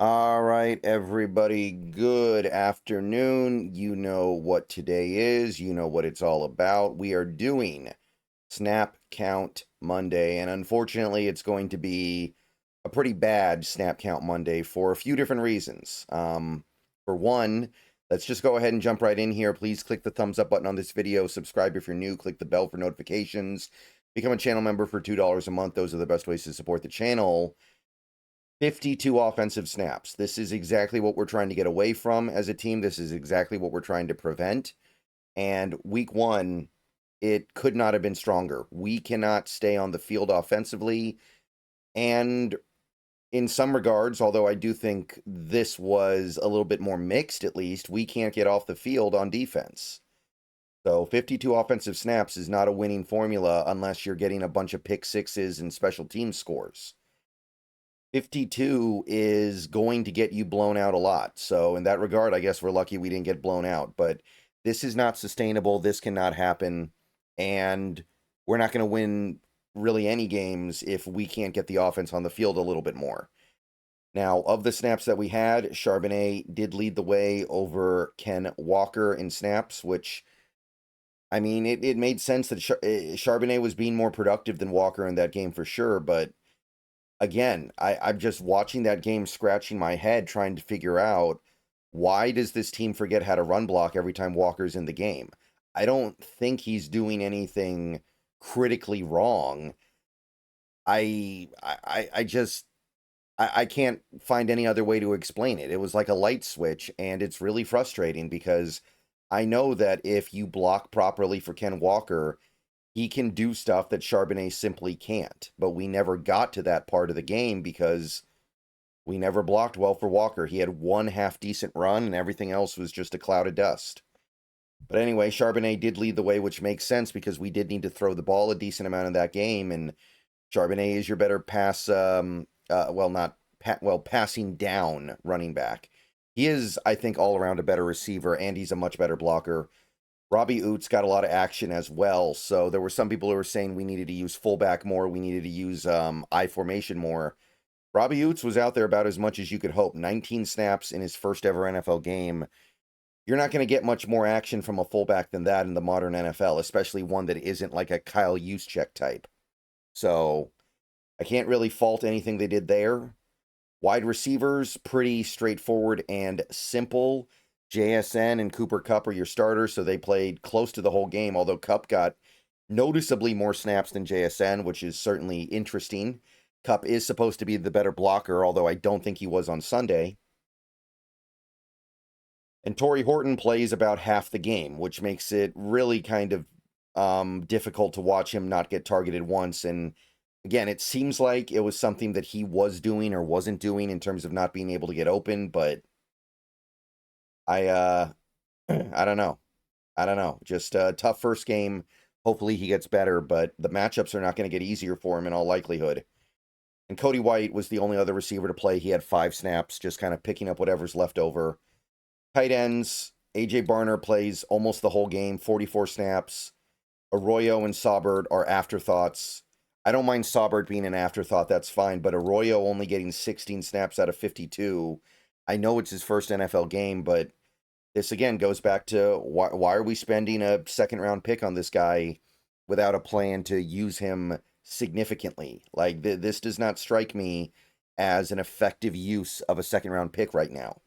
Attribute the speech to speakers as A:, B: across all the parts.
A: All right, everybody, good afternoon. You know what today is, you know what it's all about. We are doing Snap Count Monday, and unfortunately, it's going to be a pretty bad Snap Count Monday for a few different reasons. For one, let's just go ahead and jump right in here. Please click the thumbs up button on this video, subscribe if you're new, click the bell for notifications, become a channel member for $2 a month. Those are the best ways to support the channel. 52 offensive snaps. This is exactly what we're trying to get away from as a team. This is exactly what we're trying to prevent. And week one, it could not have been stronger. We cannot stay on the field offensively. And in some regards, although I do think this was a little bit more mixed, at least, we can't get off the field on defense. So 52 offensive snaps is not a winning formula unless you're getting a bunch of pick sixes and special team scores. 52 is going to get you blown out a lot. So in that regard, I guess we're lucky we didn't get blown out. But this is not sustainable. This cannot happen. And we're not going to win really any games if we can't get the offense on the field a little bit more. Now, of the snaps that we had, Charbonnet did lead the way over Ken Walker in snaps, which, I mean, it made sense that Charbonnet was being more productive than Walker in that game for sure, but again, I'm just watching that game, scratching my head, trying to figure out why does this team forget how to run block every time Walker's in the game? I don't think he's doing anything critically wrong. I just I can't find any other way to explain it. It was like a light switch, and it's really frustrating because I know that if you block properly for Ken Walker, he can do stuff that Charbonnet simply can't. But we never got to that part of the game because we never blocked well for Walker. He had one half-decent run, and everything else was just a cloud of dust. But anyway, Charbonnet did lead the way, which makes sense because we did need to throw the ball a decent amount in that game, and Charbonnet is your better pass, passing down running back. He is, I think, all around a better receiver, and he's a much better blocker. Robbie Oots got a lot of action as well, so there were some people who were saying we needed to use fullback more, we needed to use I formation more. Robbie Oots was out there about as much as you could hope. 19 snaps in his first ever NFL game. You're not going to get much more action from a fullback than that in the modern NFL, especially one that isn't like a Kyle Juszczyk type. So I can't really fault anything they did there. Wide receivers, pretty straightforward and simple. JSN and Cooper Kupp are your starters, so they played close to the whole game, although Kupp got noticeably more snaps than JSN, which is certainly interesting. Kupp is supposed to be the better blocker, although I don't think he was on Sunday. And Torrey Horton plays about half the game, which makes it really kind of difficult to watch him not get targeted once. And again, it seems like it was something that he was doing or wasn't doing in terms of not being able to get open, but I I don't know. I don't know. Just a tough first game. Hopefully he gets better, but the matchups are not going to get easier for him in all likelihood. And Cody White was the only other receiver to play. He had 5 snaps, just kind of picking up whatever's left over. Tight ends, AJ Barner plays almost the whole game, 44 snaps. Arroyo and Saubert are afterthoughts. I don't mind Saubert being an afterthought, that's fine, but Arroyo only getting 16 snaps out of 52. I know it's his first NFL game, but this again goes back to why are we spending a second round pick on this guy without a plan to use him significantly? Like, this does not strike me as an effective use of a second round pick right now.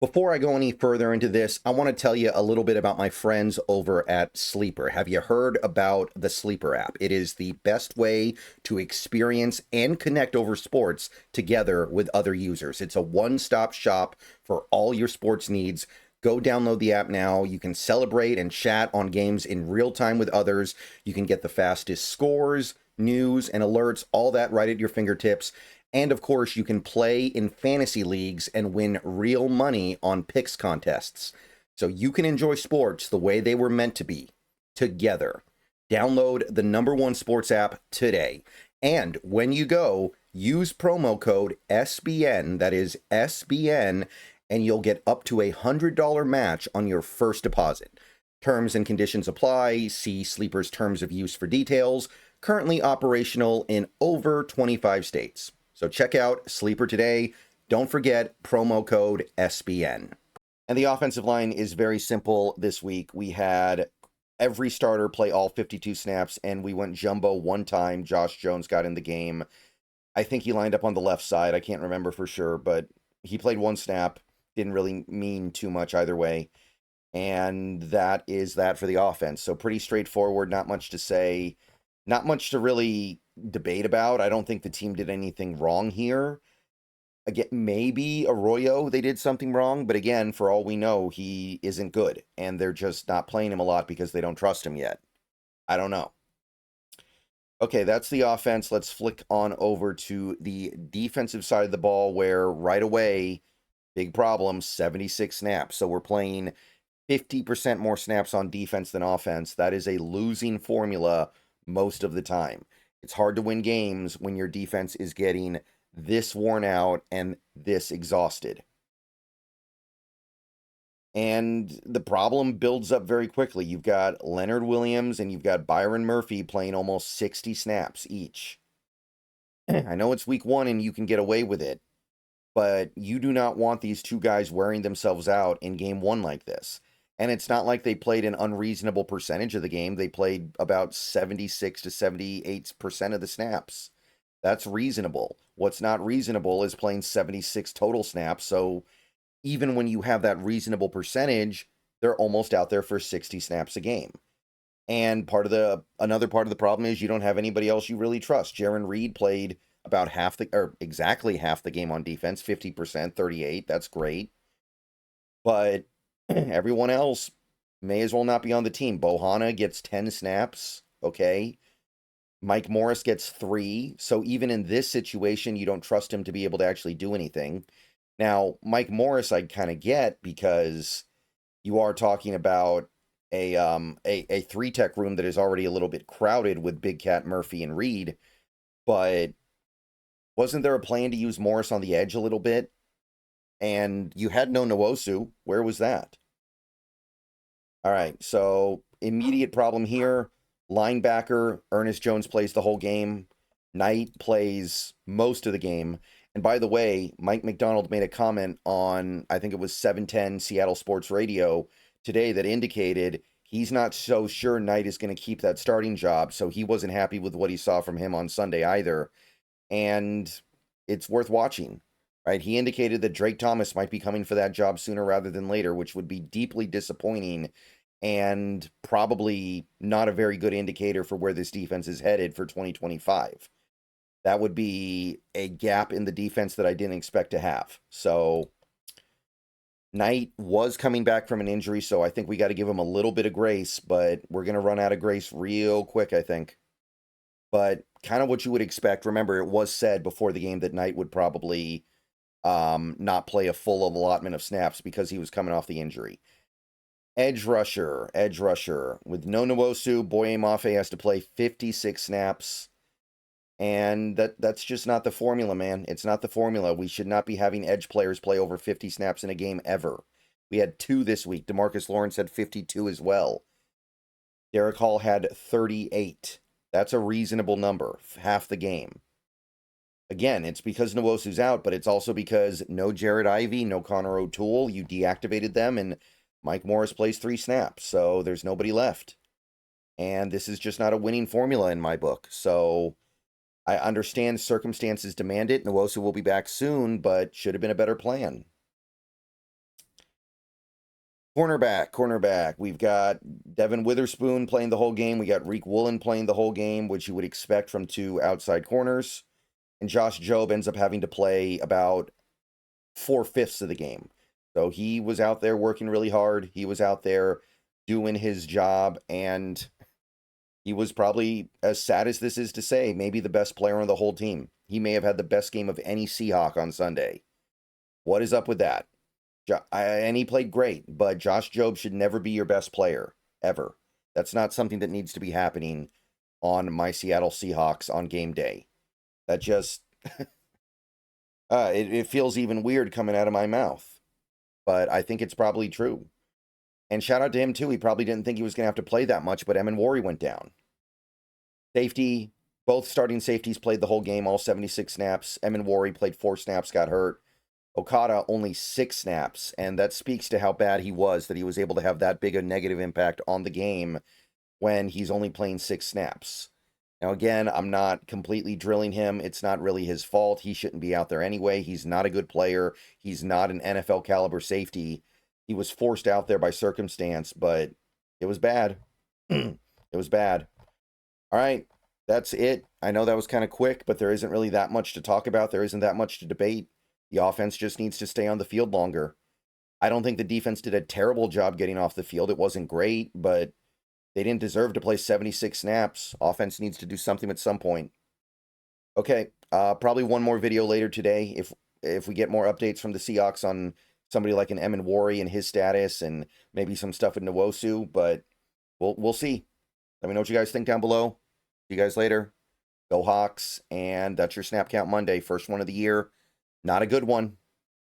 A: Before I go any further into this, I want to tell you a little bit about my friends over at Sleeper. Have you heard about the Sleeper app? It is the best way to experience and connect over sports together with other users. It's a one-stop shop for all your sports needs. Go download the app now. You can celebrate and chat on games in real time with others. You can get the fastest scores, news, and alerts, all that right at your fingertips. And of course, you can play in fantasy leagues and win real money on picks contests. So you can enjoy sports the way they were meant to be, together. Download the #1 sports app today. And when you go, use promo code SBN, that is SBN, and you'll get up to $100 match on your first deposit. Terms and conditions apply. See Sleeper's terms of use for details. Currently operational in over 25 states. So check out Sleeper today. Don't forget promo code SBN. And the offensive line is very simple this week. We had every starter play all 52 snaps, and we went jumbo one time. Josh Jones got in the game. I think he lined up on the left side. I can't remember for sure, but he played one snap. Didn't really mean too much either way. And that is that for the offense. So pretty straightforward, not much to say, not much to really debate about. I don't think the team did anything wrong here. Again, maybe Arroyo, they did something wrong, but again, for all we know, he isn't good, and they're just not playing him a lot because they don't trust him yet. I don't know. Okay, that's the offense. Let's flick on over to the defensive side of the ball, where right away, big problem, 76 snaps. So we're playing 50% more snaps on defense than offense. That is a losing formula most of the time. It's hard to win games when your defense is getting this worn out and this exhausted. And the problem builds up very quickly. You've got Leonard Williams and you've got Byron Murphy playing almost 60 snaps each. I know it's week one and you can get away with it, but you do not want these two guys wearing themselves out in game one like this. And it's not like they played an unreasonable percentage of the game. They played about 76 to 78% of the snaps. That's reasonable. What's not reasonable is playing 76 total snaps. So even when you have that reasonable percentage, they're almost out there for 60 snaps a game. And another part of the problem is you don't have anybody else you really trust. Jarran Reed played about exactly half the game on defense, 50%, 38. That's great. But everyone else may as well not be on the team. Bohanna gets 10 snaps. Okay. Mike Morris gets 3. So even in this situation, you don't trust him to be able to actually do anything. Now, Mike Morris, I kind of get, because you are talking about a 3-tech room that is already a little bit crowded with Big Cat, Murphy, and Reed. But wasn't there a plan to use Morris on the edge a little bit? And you had no Nwosu. Where was that? All right, so immediate problem here. Linebacker, Ernest Jones plays the whole game. Knight plays most of the game. And by the way, Mike McDonald made a comment on, I think it was 710 Seattle Sports Radio today, that indicated he's not so sure Knight is going to keep that starting job. So he wasn't happy with what he saw from him on Sunday either. And it's worth watching, right? He indicated that Drake Thomas might be coming for that job sooner rather than later, which would be deeply disappointing and probably not a very good indicator for where this defense is headed for 2025. That would be a gap in the defense that I didn't expect to have. So Knight was coming back from an injury, so I think we got to give him a little bit of grace, but we're going to run out of grace real quick, I think. But kind of what you would expect. Remember, it was said before the game that Knight would probably not play a full allotment of snaps because he was coming off the injury. Edge rusher. With no Nwosu, Boye Mafe has to play 56 snaps. And that's just not the formula, man. It's not the formula. We should not be having edge players play over 50 snaps in a game ever. We had 2 this week. DeMarcus Lawrence had 52 as well. Derek Hall had 38. That's a reasonable number. Half the game. Again, it's because Nwosu's out, but it's also because no Jared Ivey, no Connor O'Toole. You deactivated them, and Mike Morris plays 3 snaps, so there's nobody left. And this is just not a winning formula in my book. So I understand circumstances demand it. Nwosu will be back soon, but should have been a better plan. Cornerback. We've got Devin Witherspoon playing the whole game. We got Reek Woolen playing the whole game, which you would expect from 2 outside corners. And Josh Jobe ends up having to play about 4/5 of the game. So he was out there working really hard. He was out there doing his job, and he was probably, as sad as this is to say, maybe the best player on the whole team. He may have had the best game of any Seahawk on Sunday. What is up with that? And he played great, but Josh Jobe should never be your best player, ever. That's not something that needs to be happening on my Seattle Seahawks on game day. That just, it feels even weird coming out of my mouth. But I think it's probably true. And shout out to him, too. He probably didn't think he was going to have to play that much, but Emin Wari went down. Safety, both starting safeties played the whole game, all 76 snaps. Emin Wari played 4 snaps, got hurt. Okada only 6 snaps, and that speaks to how bad he was, that he was able to have that big a negative impact on the game when he's only playing 6 snaps. Now, again, I'm not completely drilling him. It's not really his fault. He shouldn't be out there anyway. He's not a good player. He's not an NFL caliber safety. He was forced out there by circumstance, but it was bad. It was bad. All right, that's it. I know that was kind of quick, but there isn't really that much to talk about. There isn't that much to debate. The offense just needs to stay on the field longer. I don't think the defense did a terrible job getting off the field. It wasn't great, but they didn't deserve to play 76 snaps. Offense needs to do something at some point. Okay, probably one more video later today if we get more updates from the Seahawks on somebody like an Emin Wari and his status, and maybe some stuff with Nwosu, but we'll see. Let me know what you guys think down below. See you guys later. Go Hawks, and that's your Snap Count Monday, first one of the year. Not a good one.